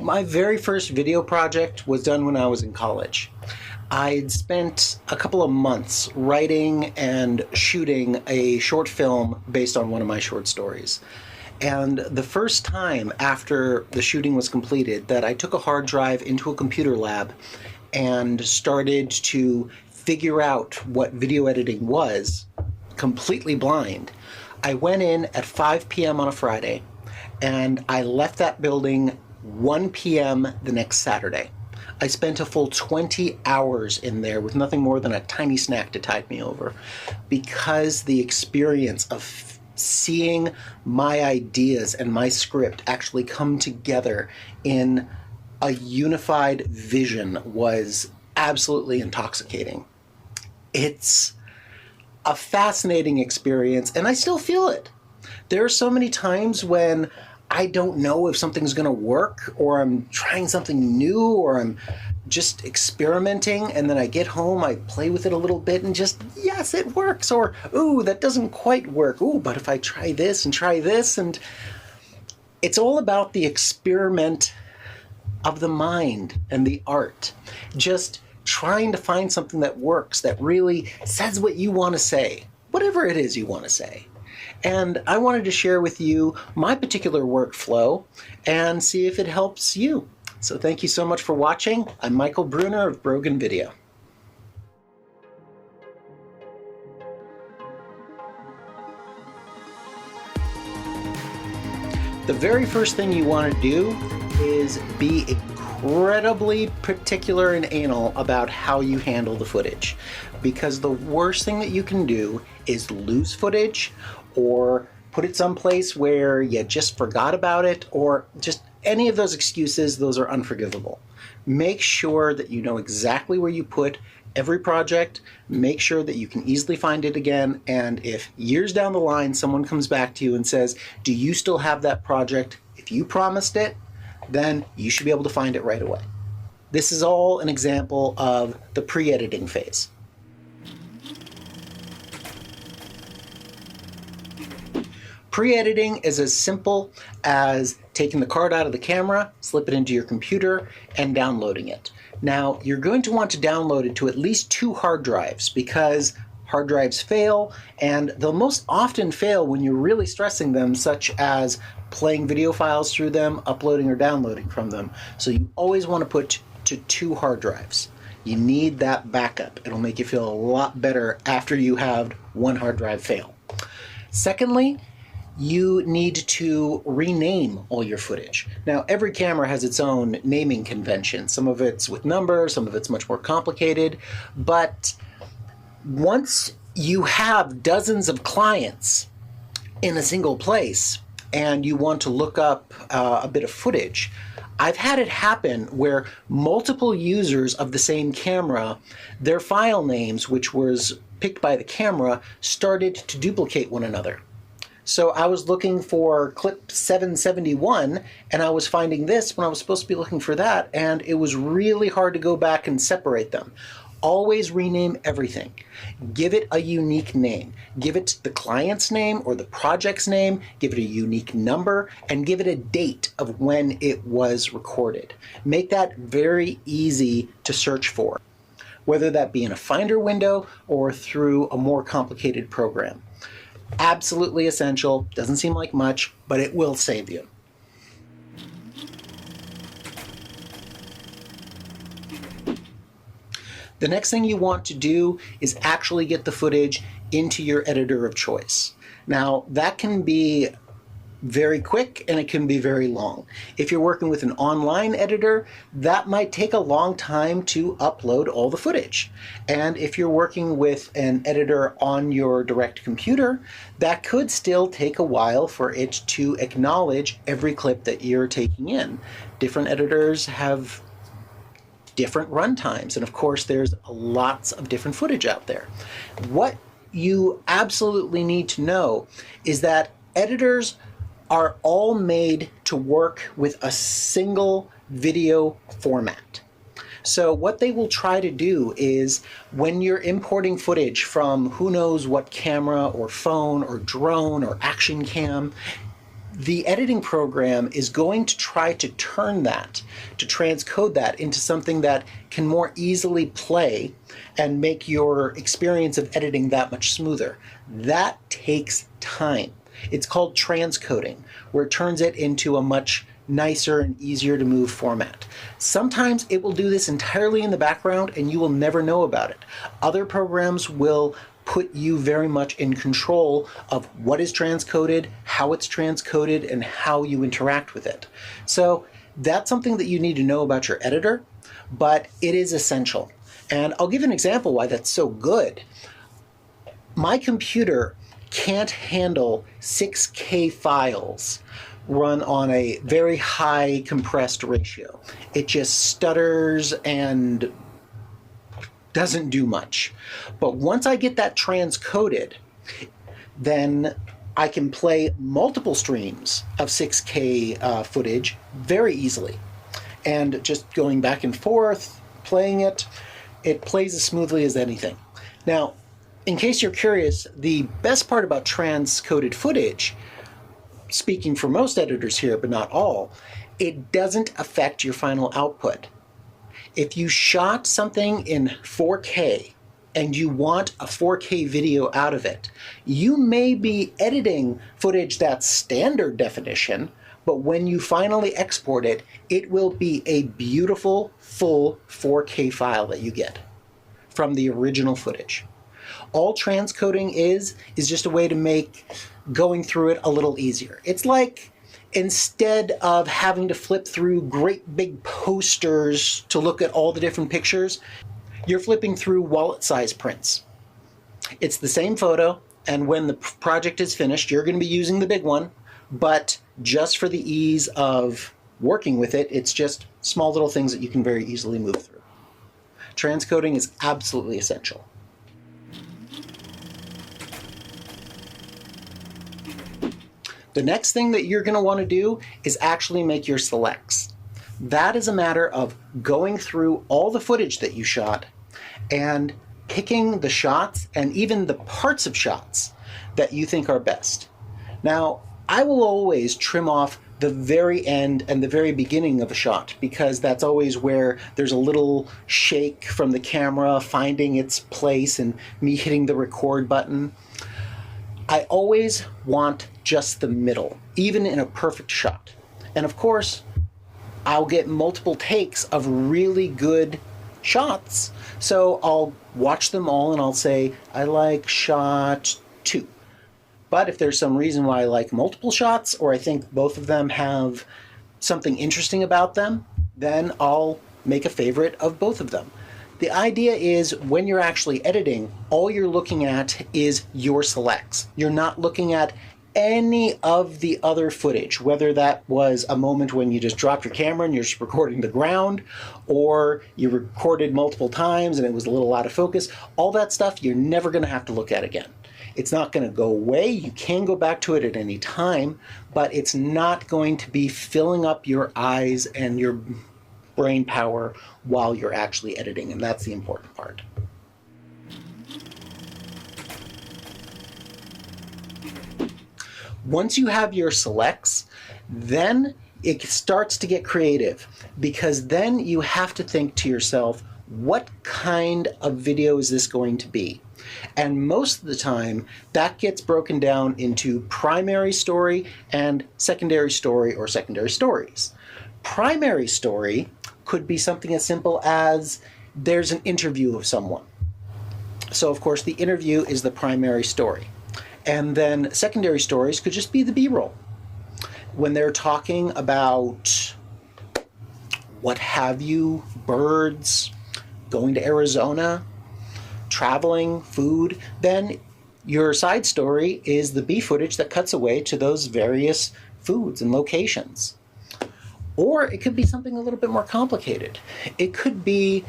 My very first video project was done when I was in college. I'd spent a couple of months writing and shooting a short film based on one of my short stories. And the first time after the shooting was completed that I took a hard drive into a computer lab and started to figure out what video editing was, completely blind, I went in at 5 p.m. on a Friday and I left that building 1 p.m. the next Saturday. I spent a full 20 hours in there with nothing more than a tiny snack to tide me over, because the experience of seeing my ideas and my script actually come together in a unified vision was absolutely intoxicating. It's a fascinating experience, and I still feel it. There are so many times when I don't know if something's going to work, or I'm trying something new, or I'm just experimenting, and then I get home, I play with it a little bit, and just, yes, it works, or, ooh, that doesn't quite work, ooh, but if I try this, and it's all about the experiment of the mind and the art. Just trying to find something that works, that really says what you want to say, whatever it is you want to say. And I wanted to share with you my particular workflow and see if it helps you. So thank you so much for watching. I'm Michael Bruner of Brogan Video. The very first thing you want to do is be incredibly particular and anal about how you handle the footage, because the worst thing that you can do is lose footage or put it someplace where you just forgot about it, or just any of those excuses. Those are unforgivable. Make sure that you know exactly where you put every project. Make sure that you can easily find it again, and if years down the line someone comes back to you and says, do you still have that project? If you promised it, then you should be able to find it right away. This is all an example of the pre-editing phase. Pre-editing is as simple as taking the card out of the camera, slip it into your computer, and downloading it. Now, you're going to want to download it to at least 2 hard drives, because hard drives fail, and they'll most often fail when you're really stressing them, such as playing video files through them, uploading or downloading from them. So you always want to put to 2 hard drives. You need that backup. It'll make you feel a lot better after you have one hard drive fail. Secondly, you need to rename all your footage. Now, every camera has its own naming convention. Some of it's with numbers, some of it's much more complicated, but once you have dozens of clients in a single place and you want to look up a bit of footage, I've had it happen where multiple users of the same camera, their file names, which was picked by the camera, started to duplicate one another. So I was looking for clip 771, and I was finding this when I was supposed to be looking for that, and it was really hard to go back and separate them. Always rename everything. Give it a unique name. Give it the client's name or the project's name, give it a unique number, and give it a date of when it was recorded. Make that very easy to search for, whether that be in a Finder window or through a more complicated program. Absolutely essential. Doesn't seem like much, but it will save you. The next thing you want to do is actually get the footage into your editor of choice. Now, that can be very quick and it can be very long. If you're working with an online editor, that might take a long time to upload all the footage. And if you're working with an editor on your direct computer, that could still take a while for it to acknowledge every clip that you're taking in. Different editors have different run times, and of course there's lots of different footage out there. What you absolutely need to know is that editors are all made to work with a single video format. So what they will try to do is, when you're importing footage from who knows what camera or phone or drone or action cam, The editing program is going to try to turn that, to transcode that into something that can more easily play and make your experience of editing that much smoother. That takes time. It's called transcoding, where it turns it into a much nicer and easier to move format. Sometimes it will do this entirely in the background and you will never know about it. Other programs will put you very much in control of what is transcoded, how it's transcoded, and how you interact with it. So that's something that you need to know about your editor, but it is essential. And I'll give an example why that's so good. My computer can't handle 6K files run on a very high compressed ratio. It just stutters and doesn't do much. But once I get that transcoded, then I can play multiple streams of 6K footage very easily. And just going back and forth, playing it, it plays as smoothly as anything. Now, in case you're curious, the best part about transcoded footage, speaking for most editors here, but not all, it doesn't affect your final output. If you shot something in 4K and you want a 4K video out of it, you may be editing footage that's standard definition, but when you finally export it, it will be a beautiful, full 4K file that you get from the original footage. All transcoding is just a way to make going through it a little easier. It's like instead of having to flip through great big posters to look at all the different pictures, you're flipping through wallet-size prints. It's the same photo, and when the project is finished, you're going to be using the big one, but just for the ease of working with it, it's just small little things that you can very easily move through. Transcoding is absolutely essential. The next thing that you're going to want to do is actually make your selects. That is a matter of going through all the footage that you shot and picking the shots and even the parts of shots that you think are best. Now, I will always trim off the very end and the very beginning of a shot because that's always where there's a little shake from the camera finding its place and me hitting the record button. I always want just the middle, even in a perfect shot. And of course, I'll get multiple takes of really good shots. So I'll watch them all and I'll say, I like shot 2. But if there's some reason why I like multiple shots, or I think both of them have something interesting about them, then I'll make a favorite of both of them. The idea is when you're actually editing, all you're looking at is your selects. You're not looking at any of the other footage, whether that was a moment when you just dropped your camera and you're just recording the ground, or you recorded multiple times and it was a little out of focus. All that stuff you're never going to have to look at again. It's not going to go away. You can go back to it at any time, but it's not going to be filling up your eyes and your brain power while you're actually editing, and that's the important part. Once you have your selects, then it starts to get creative, because then you have to think to yourself, what kind of video is this going to be? And most of the time, that gets broken down into primary story and secondary story or secondary stories. Primary story could be something as simple as there's an interview of someone. So of course the interview is the primary story. And then secondary stories could just be the B-roll. When they're talking about what have you, birds, going to Arizona, traveling, food, then your side story is the B footage that cuts away to those various foods and locations. Or it could be something a little bit more complicated. It could be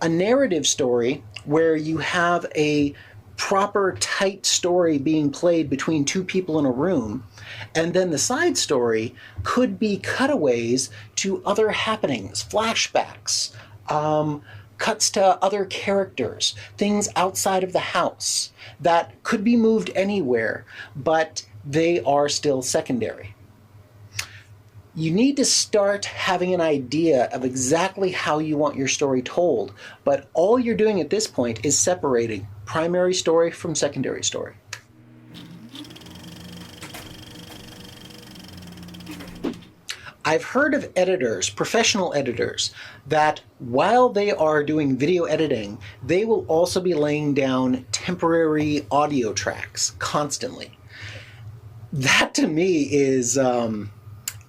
a narrative story where you have a proper tight story being played between two people in a room, and then the side story could be cutaways to other happenings, flashbacks, cuts to other characters, things outside of the house that could be moved anywhere, but they are still secondary. You need to start having an idea of exactly how you want your story told, but all you're doing at this point is separating primary story from secondary story. I've heard of editors, professional editors, that while they are doing video editing, they will also be laying down temporary audio tracks constantly. That to me is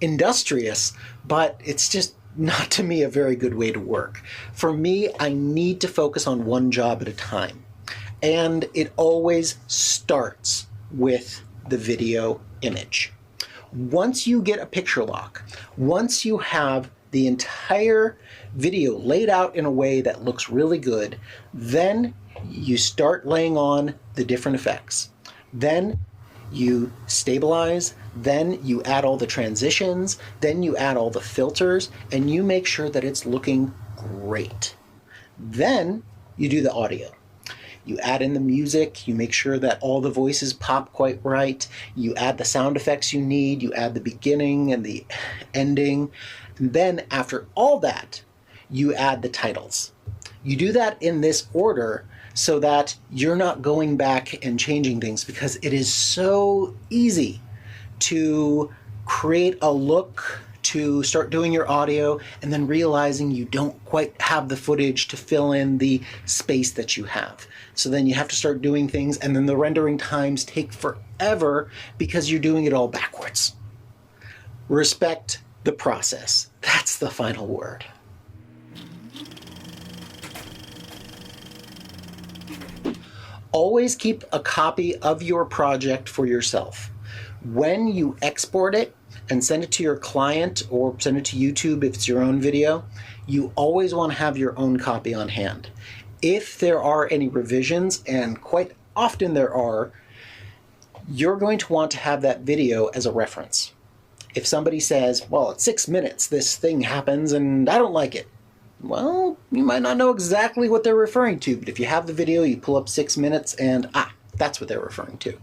industrious, but it's just not to me a very good way to work. For me, I need to focus on one job at a time. And it always starts with the video image. Once you get a picture lock, once you have the entire video laid out in a way that looks really good, then you start laying on the different effects. Then you stabilize, then you add all the transitions, then you add all the filters, and you make sure that it's looking great. Then you do the audio. You add in the music, you make sure that all the voices pop quite right, you add the sound effects you need, you add the beginning and the ending, and then after all that, you add the titles. You do that in this order so that you're not going back and changing things, because it is so easy to create a look, to start doing your audio, and then realizing you don't quite have the footage to fill in the space that you have. So then you have to start doing things, and then the rendering times take forever because you're doing it all backwards. Respect the process. That's the final word. Always keep a copy of your project for yourself. When you export it and send it to your client or send it to YouTube if it's your own video, you always want to have your own copy on hand. If there are any revisions, and quite often there are, you're going to want to have that video as a reference. If somebody says, well, at 6 minutes this thing happens and I don't like it, well, you might not know exactly what they're referring to, but if you have the video, you pull up 6 minutes and that's what they're referring to.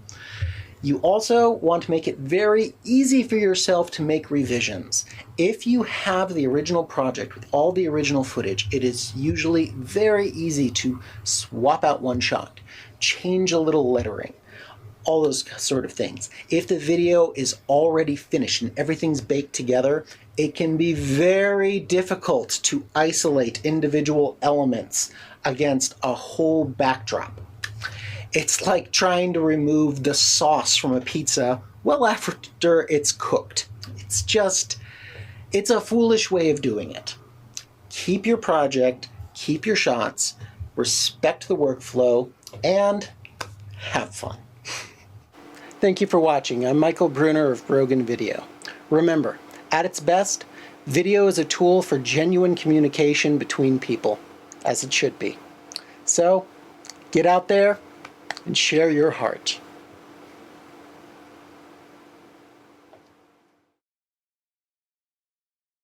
You also want to make it very easy for yourself to make revisions. If you have the original project with all the original footage, it is usually very easy to swap out one shot, change a little lettering, all those sort of things. If the video is already finished and everything's baked together, it can be very difficult to isolate individual elements against a whole backdrop. It's like trying to remove the sauce from a pizza well after it's cooked. It's a foolish way of doing it. Keep your project, keep your shots, respect the workflow, and have fun. Thank you for watching. I'm Michael Brunner of Brogan Video. Remember, at its best, video is a tool for genuine communication between people, as it should be. So, get out there and share your heart.